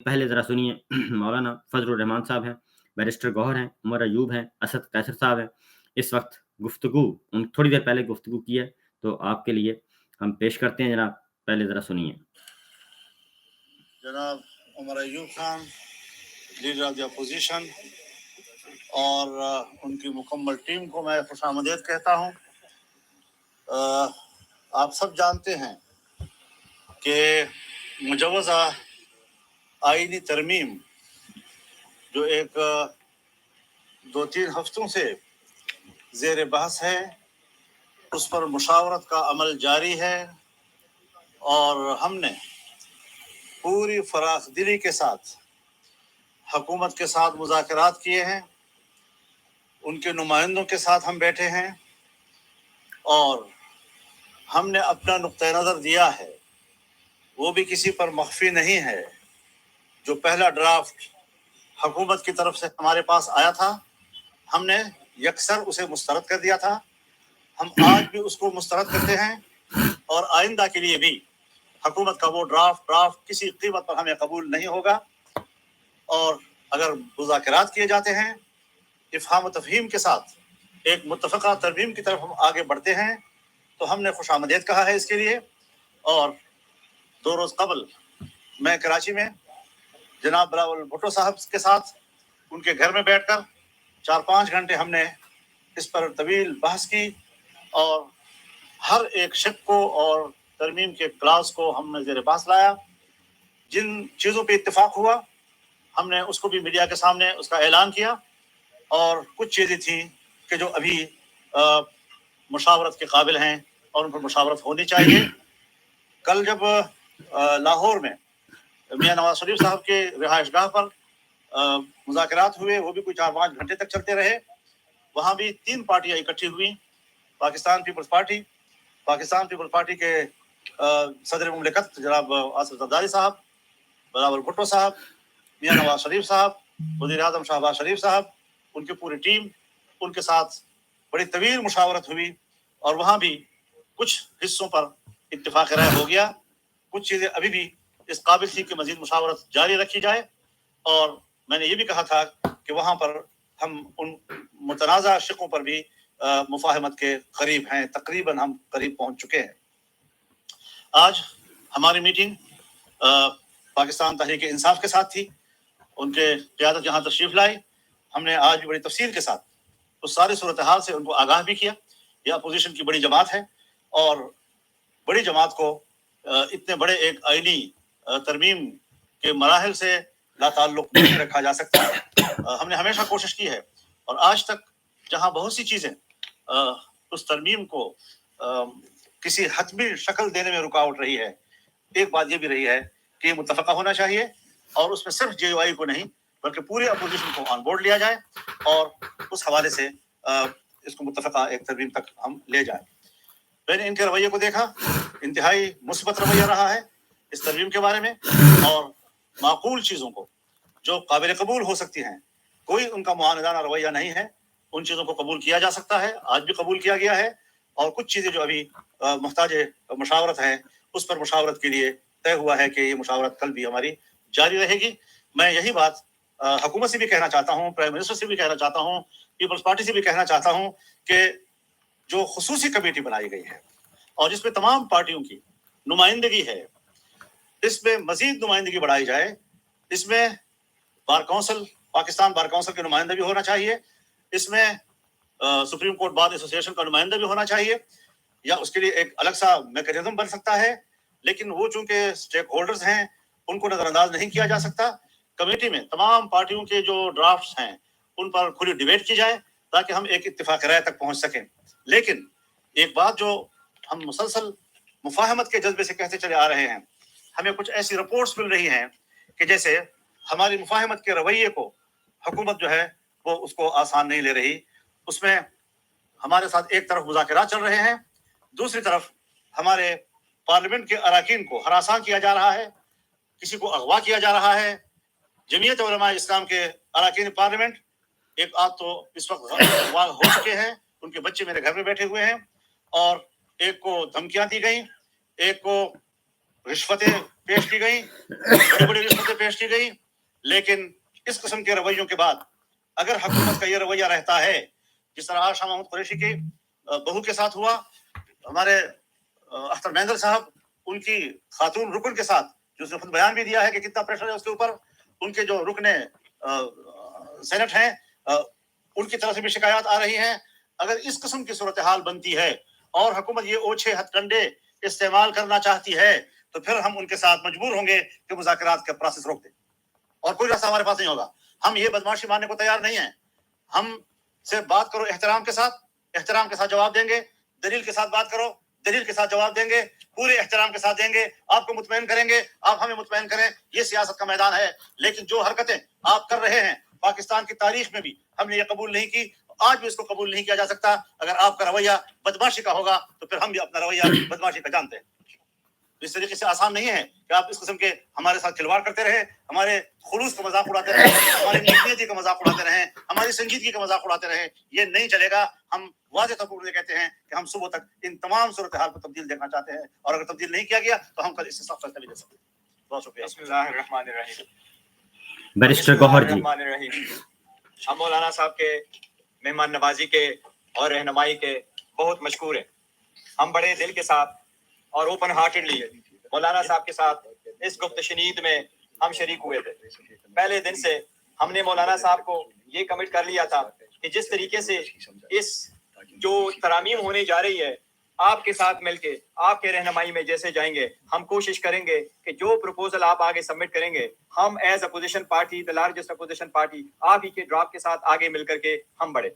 पहले ज़रा सुनिए मौलाना फजलुर रहमान साहब हैं, बैरिस्टर गौहर हैं, उमर अयूब हैं, असद कैसर साहब हैं। इस वक़्त गुफ्तगू थोड़ी देर पहले गुफ्तगू की है, तो आपके लिए हम पेश करते हैं जनाब, पहले ज़रा सुनिए। जनाब Umar Ayub Khan, leader of the opposition, और उनकी मुकम्मल टीम को मैं खुशामदीद कहता हूँ। आप सब जानते हैं कि मुजवज़ा आईनी तरमीम जो एक 2-3 हफ्तों से ज़ेर बहस है, उस पर मुशावरत का अमल जारी है और हमने पूरी फराख दिली के साथ हुकूमत के साथ मुज़ाकरात किए हैं, उनके नुमाइंदों के साथ हम बैठे हैं और हमने अपना नुक्ता नज़र दिया है, वो भी किसी पर मख्फी नहीं है। जो पहला ड्राफ्ट हुकूमत की तरफ से हमारे पास आया था, हमने यकसर उसे मुस्तरद कर दिया था। हम आज भी उसको मुस्तरद करते हैं और आइंदा के लिए भी हुकूमत का वो ड्राफ्ट किसी कीमत पर हमें कबूल नहीं होगा। और अगर मुज़ाकरात किए जाते हैं इफ़हाम व तफ़हीम के साथ एक मुत्तफ़क़ा तरमीम की तरफ हम आगे बढ़ते हैं, तो हमने खुशामदीद कहा है इसके लिए। और 2 रोज़ कबल मैं कराची में जनाब बिलावल भुट्टो साहब के साथ उनके घर में बैठकर 4-5 घंटे हमने इस पर तवील बहस की और हर एक शिक को और तरमीम के क्लास को हमने ज़ेर बहस लाया। जिन चीज़ों पे इत्तेफाक हुआ हमने उसको भी मीडिया के सामने उसका ऐलान किया, और कुछ चीज़ें थी कि जो अभी मुशावरत के काबिल हैं और उन पर मुशावरत होनी चाहिए। कल जब लाहौर में मियां नवाज शरीफ साहब के रिहाइशगाह पर मुज़ाकरात हुए, वो भी कोई 4-5 घंटे तक चलते रहे। वहाँ भी 3 पार्टियां इकट्ठी हुई, पाकिस्तान पीपल्स पार्टी के सदर मुमलिकत जनाब आसिफ ज़रदारी साहब, बिलावल भुट्टो साहब, मियां नवाज शरीफ साहब, वज़ीर आज़म शहबाज शरीफ साहब, उनकी पूरी टीम, उनके साथ बड़ी तवील मुशावरत हुई और वहाँ भी कुछ हिस्सों पर इत्तिफाक राय हो गया। कुछ चीज़ें अभी भी इस काबिल थी कि मज़ीद मुशावरत जारी रखी जाए, और मैंने ये भी कहा था कि वहाँ पर हम उन मुतनाज़ा शिकों पर भी मुफाहमत के करीब हैं, तकरीबन हम करीब पहुँच चुके हैं। आज हमारी मीटिंग पाकिस्तान तहरीक इंसाफ के साथ थी, उनके क़यादत यहाँ तशरीफ़ लाई। हमने आज भी बड़ी तफसील के साथ उस सारी सूरत हाल से उनको आगाह भी किया। यह अपोजिशन की बड़ी जमात है और बड़ी जमात को इतने बड़े एक आईनी तरमीम के मराहिल से लाताल्लुक़ नहीं रखा जा सकता। हमने हमेशा कोशिश की है और आज तक जहाँ बहुत सी चीज़ें उस तरमीम को किसी हतमी शक्ल देने में रुकावट रही है, एक बात ये भी रही है कि मुत्तफ़क़ा होना चाहिए और उसमें सिर्फ JUI को नहीं बल्कि पूरे अपोजिशन को ऑन बोर्ड लिया जाए और उस हवाले से इसको मुत्तफ़क़ा एक तरमीम तक हम ले जाएं। मैंने इनके रवैये को देखा, इंतहाई मुस्बत रवैया रहा है इस तरमीम के बारे में, और माकूल चीज़ों को जो काबिल कबूल हो सकती हैं, कोई उनका मुआनदाना रवैया नहीं है, उन चीज़ों को कबूल किया जा सकता है, आज भी कबूल किया गया है। और कुछ चीज़ें जो अभी मुहताज मुशावरत है, उस पर मुशावरत के लिए तय हुआ है कि ये मुशावरत कल भी हमारी जारी रहेगी। मैं यही बात हुकूमत से भी कहना चाहता हूँ, प्राइम मिनिस्टर से भी कहना चाहता हूँ, पीपल्स पार्टी से भी कहना चाहता हूँ कि जो खुसूसी कमेटी बनाई गई है और जिसमें तमाम पार्टियों की नुमाइंदगी है, इसमें मजीद नुमाइंदगी बढ़ाई जाए। इसमें bar council, Pakistan bar council के नुमाइंदा भी होना चाहिए, इसमें सुप्रीम कोर्ट बार एसोसिएशन का नुमाइंदा भी होना चाहिए, या उसके लिए एक अलग सा मैकेनिज्म बन सकता है। लेकिन वो चूंकि स्टेक होल्डर्स हैं, उनको नजरअंदाज नहीं किया जा सकता। कमेटी में तमाम पार्टियों के जो ड्राफ्ट्स हैं उन पर खुली डिबेट की जाए ताकि हम एक इत्तिफाक राय तक पहुंच सकें। लेकिन एक बात जो हम मुसलसल मुफाहमत के जज्बे से कहते चले आ रहे हैं, हमें कुछ ऐसी रिपोर्ट्स मिल रही हैं कि जैसे हमारी मुफाहमत के रवैये को हुकूमत जो है वो उसको आसान नहीं ले रही। उसमें हमारे साथ एक तरफ मुज़ाकरात चल रहे हैं, दूसरी तरफ हमारे पार्लियामेंट के अराकीन को हरासा किया जा रहा है, किसी को अगवा किया जा रहा है। जमीयत उलमा इस्लाम के अराकीन पार्लियामेंट एक आध तो इस वक्त अगवा हो चुके हैं, उनके बच्चे मेरे घर में बैठे हुए हैं, और एक को धमकियां दी गई, एक को रिश्वतें पेश की गई, बड़ी बड़ी रिश्वतें पेश की गई, लेकिन इस किस्म के रवैयों के बाद अगर हुकूमत का ये रवैया रहता है, जिस तरह शाह महमूद कुरैशी की बहू के साथ हुआ, हमारे अख्तर मेंदल साहब उनकी खातून रुकन के साथ, जो उसने खुद बयान भी दिया है कि कितना प्रेशर है उसके ऊपर, उनके जो रुकने सेनेट हैं उनकी तरफ से भी शिकायत आ रही हैं। अगर इस किस्म की सूरत हाल बनती है और हुकूमत ये ओछे हथकंडे इस्तेमाल करना चाहती है, तो फिर हम उनके साथ मजबूर होंगे कि मुज़ाकरात का प्रोसेस रोक दें, और कोई रास्ता हमारे पास नहीं होगा। हम ये बदमाशी मानने को तैयार नहीं हैं। हम से बात करो एहतराम के साथ जवाब देंगे, दलील के साथ बात करो, दलील के साथ जवाब देंगे, पूरे एहतराम के साथ देंगे, आपको मुतमईन करेंगे, आप हमें मुतमईन करें। ये सियासत का मैदान है। लेकिन जो हरकतें आप कर रहे हैं, पाकिस्तान की तारीख में भी हमने ये कबूल नहीं की, आज भी इसको कबूल नहीं किया जा सकता। अगर आपका रवैया बदमाशी का होगा तो फिर हम भी अपना रवैया बदमाशी का जानते हैं। इस तरीके से आसान नहीं है कि आप इस किस्म के हमारे साथ खिलवाड़ करते रहे, हमारे खुलूस का मजाक उड़ाते रहे, हमारी नीयती का मजाक उड़ाते रहे, हमारी संजीदगी का मजाक उड़ाते रहे। ये नहीं चलेगा। हम वाज़ेह तौर पर कहते हैं कि हम सुबह तक इन तमाम सूरत हाल को तब्दील देखना चाहते हैं, और अगर तब्दील नहीं किया गया तो हम कल इससे सख्त फैसला भी ले सकते हैं। बहुत शुक्रिया। बैरिस्टर गौहर जी। हम मौलाना साहब के मेहमान नवाजी के और रहनुमाई के बहुत मशकूर हैं। हम बड़े दिल के साथ और ओपन हार्टेडली मौलाना साहब के साथ इस गुफ्त शनीद में हम शरीक हुए थे। पहले दिन से हमने मौलाना साहब को ये कमिट कर लिया था कि जिस तरीके से इस जो तरामीम होने जा रही है, आपके साथ मिलके आपके रहनुमाई में जैसे जाएंगे, हम कोशिश करेंगे कि जो प्रपोजल आप आगे सबमिट करेंगे, हम as opposition party, the largest opposition party, आप ही के ड्राफ्ट के साथ आगे मिल करके हम बढ़े।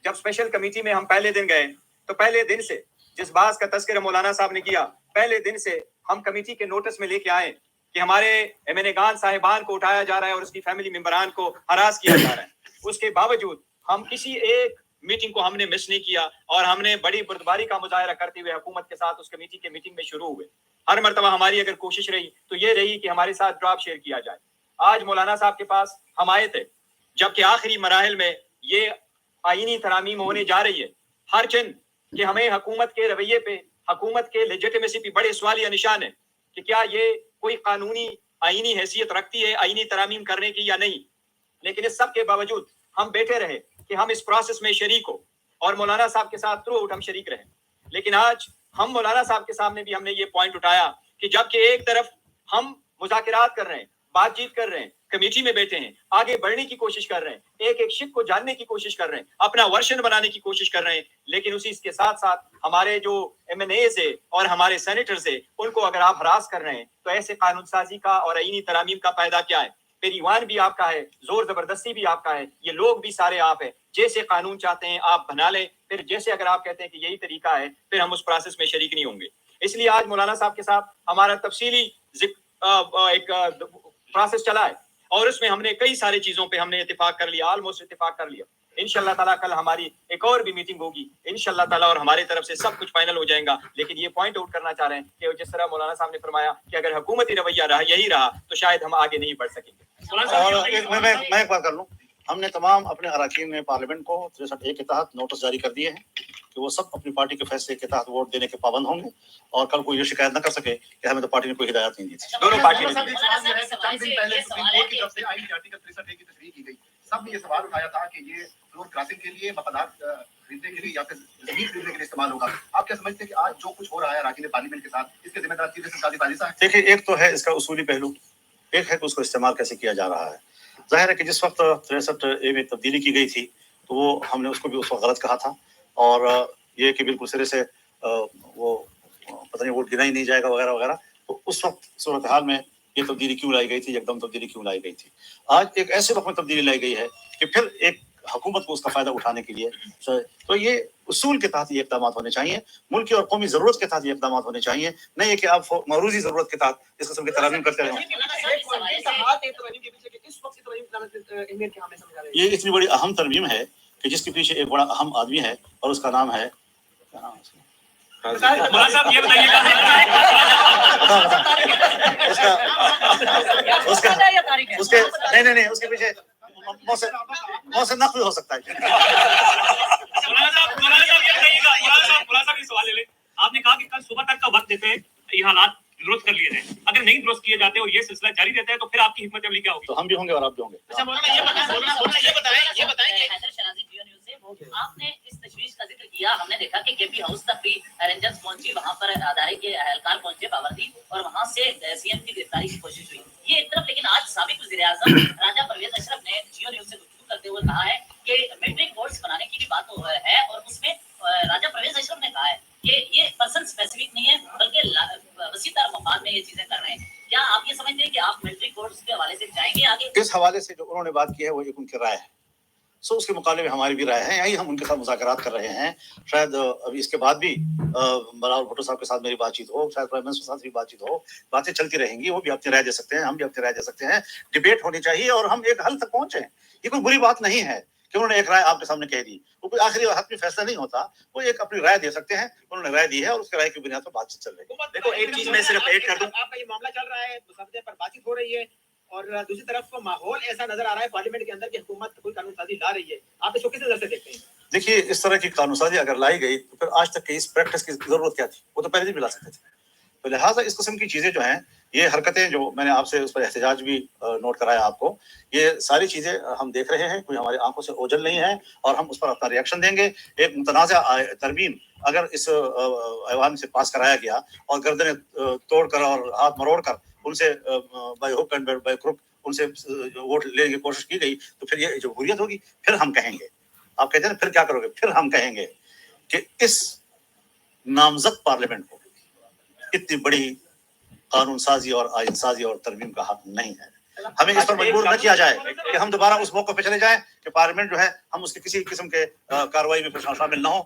जब स्पेशल कमेटी में हम पहले दिन गए, तो पहले दिन से जिस बात का तस्करा मौलाना साहब ने किया, पहले दिन से हम कमेटी के नोटिस में लेके आए कि हमारे एमएनएगान साहिबान को उठाया जा रहा है और उसकी फैमिली मेंबरान को हरास किया जा रहा है। उसके बावजूद हम किसी एक मीटिंग को हमने मिस नहीं किया, और हमने बड़ी बुर्दबारी का मुजाहरा करते हुए हुकूमत के साथ उस कमेटी के मीटिंग में शुरू हुए। हर मरतबा हमारी अगर कोशिश रही तो ये रही कि हमारे साथ ड्राफ्ट शेयर किया जाए। आज मौलाना साहब के पास हम आए थे जबकि आखिरी मराहिल में ये आईनी तरामीम होने जा रही है। हर चिन्ह कि हमें हुकूमत के रवैये पे, हुकूमत के लेजिटिमेसी पे बड़े सवालिया निशान है कि क्या ये कोई कानूनी आईनी हैसियत रखती है आईनी तरामीम करने की या नहीं। लेकिन इस सब के बावजूद हम बैठे रहे कि हम इस प्रोसेस में शरीक हो, और मौलाना साहब के साथ थ्रू आउट हम शरीक रहे। लेकिन आज हम मौलाना साहब के सामने भी हमने ये पॉइंट उठाया कि जबकि एक तरफ हम मुज़ाकरात कर रहे हैं, बातचीत कर रहे हैं, कमेटी में बैठे हैं, आगे बढ़ने की कोशिश कर रहे हैं, एक एक शिक को जानने की कोशिश कर रहे हैं, अपना वर्शन बनाने की कोशिश कर रहे हैं, लेकिन उसी के साथ साथ हमारे जो एमएनएज है और हमारे सेनेटर्स है, उनको अगर आप हरास कर रहे हैं तो ऐसे कानून साजी का और आईनी तरामीम का फायदा क्या है। फिर ईवान भी आपका है, जोर जबरदस्ती भी आपका है, ये लोग भी सारे आप हैं। जैसे कानून चाहते हैं आप बना लें, फिर जैसे अगर आप कहते हैं कि यही तरीका है, फिर हम उस प्रोसेस में शरीक नहीं होंगे। इसलिए आज मौलाना साहब के साथ हमारा तफसीली एक प्रोसेस चला है, और उसमें हमने कई सारी चीजों पे हमने इत्तेफाक कर लिया, ऑलमोस्ट इत्तेफाक कर लिया। इंशाल्लाह ताला कल हमारी एक और भी मीटिंग होगी इंशाल्लाह ताला, और हमारे तरफ से सब कुछ फाइनल हो जाएगा। लेकिन ये पॉइंट आउट करना चाह रहे हैं कि जिस तरह मौलाना साहब ने फरमाया कि अगर हुकूमती रवैया रहा यही रहा तो शायद हम आगे नहीं बढ़ सकेंगे। और मैं एक बात कर लूं, हमने तमाम अपने अरकान में पार्लियामेंट को 63A के तहत नोटिस जारी कर दिए हैं कि वो सब अपनी पार्टी के फैसले के तहत वोट देने के पाबंद होंगे, और कल कोई ये शिकायत न कर सके कि हमें तो पार्टी ने कोई हिदायत नहीं दी थी। दोनों पार्टी ने सब ने ये सवाल उठाया था कि ये रोड क्रॉसिंग के लिए, मकानात खरीदने के लिए या फिर जमीन खरीदने के लिए इस्तेमाल होगा। आप क्या समझते हैं कि आज जो कुछ हो रहा है अरकान पार्लियामेंट के साथ, इसके जिम्मेदार सीधे सरकारी बालिसा है? देखिए, एक तो है इसका उसूली पहलू, एक है कि उसको इस्तेमाल कैसे किया जा रहा है। जाहिर है कि जिस वक्त 63A में तब्दीली की गई थी तो वो हमने उसको भी उस वक्त गलत कहा था, और ये कि बिल्कुल सिरे से वो पता नहीं वोट गिना ही नहीं जाएगा वगैरह वगैरह। तो उस वक्त सूरत हाल में ये तब्दीली क्यों लाई गई थी, एकदम तब्दीली क्यों लाई गई थी। आज एक ऐसे वक्त में तब्दीली लाई गई है कि फिर एक हुकूमत को उसका फायदा उठाने के लिए, तो ये उसूल के तहत ये इक़दाम होने चाहिए, मुल्क की और कौमी ज़रूरत के तहत ये इक़दाम होने चाहिए, नहीं है कि आप मरूजी ज़रूरत के तहत इस किस्म की तरामीम करते रहें। ये इतनी बड़ी अहम तरमीम है कि जिसके पीछे एक बड़ा अहम आदमी है, और उसका नाम है, क्या नाम है उसके नहीं उसके पीछे मौसम नकवी हो सकता है। सवाल ले ले। आपने कहा कि कल सुबह तक का वक्त देते हैं, ये हालात विरोध कर लिए थे, अगर نہیں درست کیے جاتے اور یہ سلسلہ جاری رہتا ہے تو پھر آپ کی حکمت عملی کیا ہوگی؟ تو ہم بھی ہوں گے اور آپ بھی ہوں گے. اچھا مولانا یہ بتائیں کہ حیدر شرازی جیو نیوز سے آپ نے اس تشویش کا ذکر کیا. ہم نے دیکھا کہ کے پی ہاؤس تک بھی رینجرز پہنچی, وہاں پر ادارے کے اہلکار پہنچے باوردی, اور وہاں سے سی ایم کی گرفتاری کی کوشش ہوئی. یہ ایک طرف, لیکن آج سابق وزیر اعظم راجہ پرویز اشرف نے جیو نیوز سے گفتگو کرتے ہوئے کہا ہے کہ ملٹری کورٹس بنانے کی بھی بات ہے, اور اس میں راجہ پرویز اشرف نے کہا ہے کہ یہ پرسن اسپیسیفک نہیں ہے بلکہ وسیع تر مفاد میں یہ چیزیں کر رہے ہیں. کیا آپ یہ سمجھتے ہیں کہ آپ ملٹری کورٹس کے حوالے سے جائیں گے آگے؟ اس حوالے سے جو انہوں نے بات کی ہے وہ ایک ان کی رائے ہے, سو اس کے مقابلے میں ہماری بھی رائے ہے. یہی ہم ان کے ساتھ مذاکرات کر رہے ہیں. شاید ابھی اس کے بعد بھی بلاول بھٹو صاحب کے ساتھ میری بات چیت ہو, شاید پرائم منسٹر کے ساتھ بھی بات چیت ہو, باتیں چلتی رہیں گی. وہ بھی اپنی رائے دے سکتے ہیں, ہم بھی اپنی رائے دے سکتے ہیں. ڈبیٹ ہونی چاہیے اور ہم ایک حل تک پہنچے. یہ کوئی بری بات نہیں ہے کہ انہوں نے ایک رائے آپ کے سامنے کہہ دی, وہ کوئی آخری حتمی فیصلہ نہیں ہوتا. وہ ایک اپنی رائے دے سکتے ہیں, انہوں نے رائے دی ہے اور اس کی رائے کی بنیاد پر بات چیت چل رہی ہے. دیکھو ایک چیز میں صرف ایڈ کر دوں, آپ کا یہ معاملہ چل رہا ہے, مسودے پر بات چیت ہو رہی ہے, اور دوسری طرف ماحول ایسا نظر آ رہا ہے پارلیمنٹ کے اندر کہ حکومت کوئی قانون سازی لا رہی ہے. آپ اس کو کس نظر سے دیکھتے ہیں؟ دیکھیے, اس طرح کی قانون سازی اگر لائی گئی تو پھر آج تک کی اس پریکٹس کی ضرورت کیا تھی؟ وہ تو پہلے بھی لا سکتے تھے. تو لہٰذا اس قسم کی چیزیں جو ہیں, یہ حرکتیں جو میں نے آپ سے اس پر احتجاج بھی نوٹ کرایا آپ کو, یہ ساری چیزیں ہم دیکھ رہے ہیں, کوئی ہماری آنکھوں سے اوجھل نہیں ہے, اور ہم اس پر اپنا ری ایکشن دیں گے. ایک متنازع ترمیم اگر اس ایوان سے پاس کرایا گیا اور گردنیں توڑ کر اور ہاتھ مروڑ کر ان سے by hook and by crook ان سے ووٹ لینے کی کوشش کی گئی, تو پھر یہ جمہوریت ہوگی. پھر ہم کہیں گے, آپ کہتے ہیں نا پھر کیا کرو گے, پھر ہم کہیں گے کہ اس نامزد پارلیمنٹ کو اتنی بڑی قانون سازی اور آئین سازی اور ترمیم کا حق نہیں ہے. ہمیں اس پر مجبور نہ کیا جائے کہ ہم دوبارہ اس موقع پہ چلے جائیں کہ پارلیمنٹ جو ہے ہم اس کے کسی قسم کے کارروائی میں شامل نہ ہوں.